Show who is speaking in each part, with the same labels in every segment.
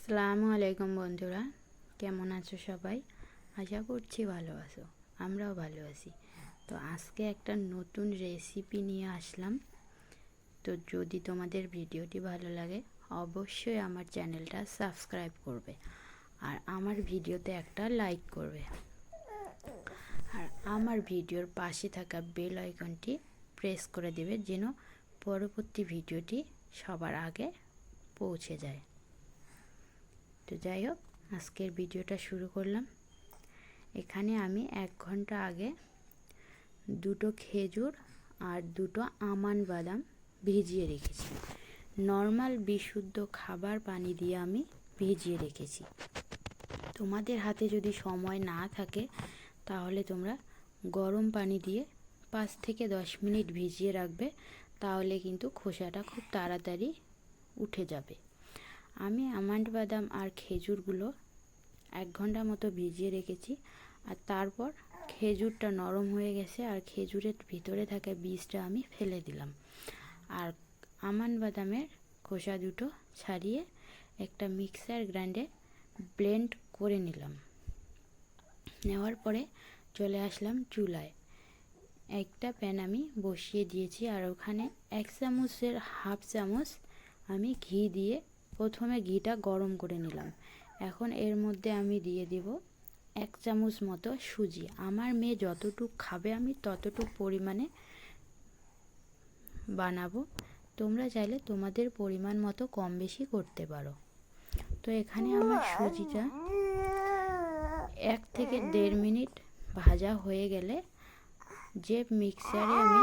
Speaker 1: আসসালামু আলাইকুম বন্ধুরা, কেমন আছো সবাই? আশা করছি ভালো আছো, আমরাও ভালো আছি। তো আজকে একটা নতুন রেসিপি নিয়ে আসলাম। তো যদি তোমাদের ভিডিওটি ভালো লাগে অবশ্যই আমার চ্যানেলটা সাবস্ক্রাইব করবে আর আমার ভিডিওতে একটা লাইক করবে আর আমার ভিডিওর পাশে থাকা বেল আইকনটি প্রেস করে দেবে যেন পরবর্তী ভিডিওটি সবার আগে পৌঁছে যায়। তো যাই হোক, আজকের ভিডিওটা শুরু করলাম। এখানে আমি 1 ঘন্টা আগে দুটো খেজুর আর দুটো আমন্ড বাদাম ভিজিয়ে রেখেছি। নর্মাল বিশুদ্ধ খাবার পানি দিয়ে আমি ভিজিয়ে রেখেছি। তোমাদের হাতে যদি সময় না থাকে তাহলে তোমরা গরম পানি দিয়ে 5 থেকে 10 মিনিট ভিজিয়ে রাখবে, তাহলে কিন্তু খোসাটা খুব তাড়াতাড়ি উঠে যাবে। আমি আমন্ড বাদাম আর খেজুরগুলো 1 ঘন্টা মতো ভিজিয়ে রেখেছি আর তারপর খেজুরটা নরম হয়ে গেছে আর খেজুরের ভিতরে থাকা বীজটা আমি ফেলে দিলাম আর আমন্ড বাদামের খোসা দুটো ছাড়িয়ে একটা মিক্সার গ্রাইন্ডে ব্লেন্ড করে নিলাম। নেওয়ার পরে চলে আসলাম চুলায়। একটা প্যান আমি বসিয়ে দিয়েছি আর ওখানে 1 চামচের হাফ চামচ আমি ঘি দিয়ে প্রথমে ঘিটা গরম করে নিলাম। এখন এর মধ্যে আমি দিয়ে দেব 1 চামচ মতো সুজি। আমার মেয়ে যতটুকু খাবে আমি ততটুকু পরিমাণে বানাবো, তোমরা চাইলে তোমাদের পরিমাণ মতো কম বেশি করতে পারো। তো এখানে আমার সুজিটা 1 থেকে 1.5 মিনিট ভাজা হয়ে গেলে যে মিক্সারে আমি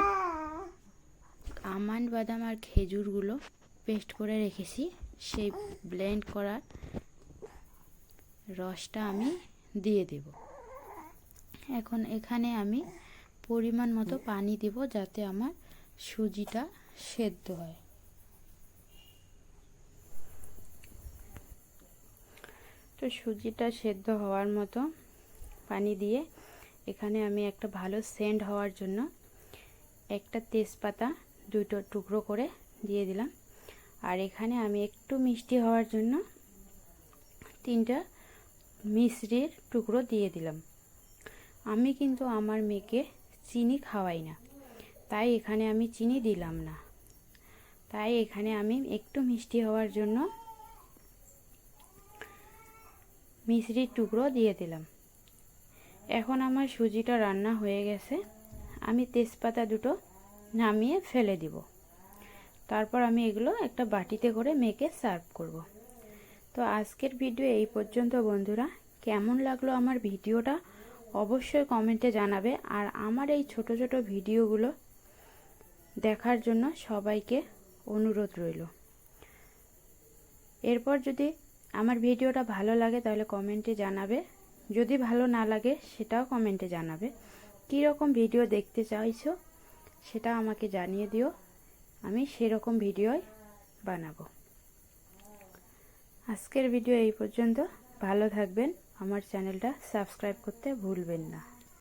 Speaker 1: আমন্ড বাদাম আর খেজুরগুলো পেস্ট করে রেখেছি সেই ব্লেন্ড করা রসটা আমি দিয়ে দেব। এখন এখানে আমি পরিমাণ মতো পানি দেব যাতে আমার সুজিটা সেদ্ধ হয়। তো সুজিটা সেদ্ধ হওয়ার মতো পানি দিয়ে এখানে আমি একটা ভালো সেন্ট হওয়ার জন্য একটা তেজপাতা দুটো টুকরো করে দিয়ে দিলাম আর এখানে আমি একটু মিষ্টি হওয়ার জন্য 3টা মিশ্রির টুকরো দিয়ে দিলাম। আমি কিন্তু আমার মেয়েকে চিনি খাওয়াই না, তাই এখানে আমি চিনি দিলাম না। তাই এখানে আমি একটু মিষ্টি হওয়ার জন্য মিশ্রির টুকরো দিয়ে দিলাম। এখন আমার সুজিটা রান্না হয়ে গেছে, আমি তেজপাতা দুটো নামিয়ে ফেলে দিব। তারপর আমি এগুলো একটা বাটিতে করে মেয়েকে সার্ভ করব। তো আজকের ভিডিও এই পর্যন্ত বন্ধুরা। কেমন লাগলো আমার ভিডিওটা অবশ্যই কমেন্টে জানাবে আর আমার এই ছোট ছোট ভিডিওগুলো দেখার জন্য সবাইকে অনুরোধ রইল। এরপর যদি আমার ভিডিওটা ভালো লাগে তাহলে কমেন্টে জানাবে, যদি ভালো না লাগে সেটাও কমেন্টে জানাবে। কী রকম ভিডিও দেখতে চাইছো সেটা আমাকে জানিয়ে দিও, আমি সেরকম ভিডিওই বানাবো। আজকের ভিডিও এই পর্যন্ত। ভালো থাকবেন, আমার চ্যানেলটা সাবস্ক্রাইব করতে ভুলবেন না।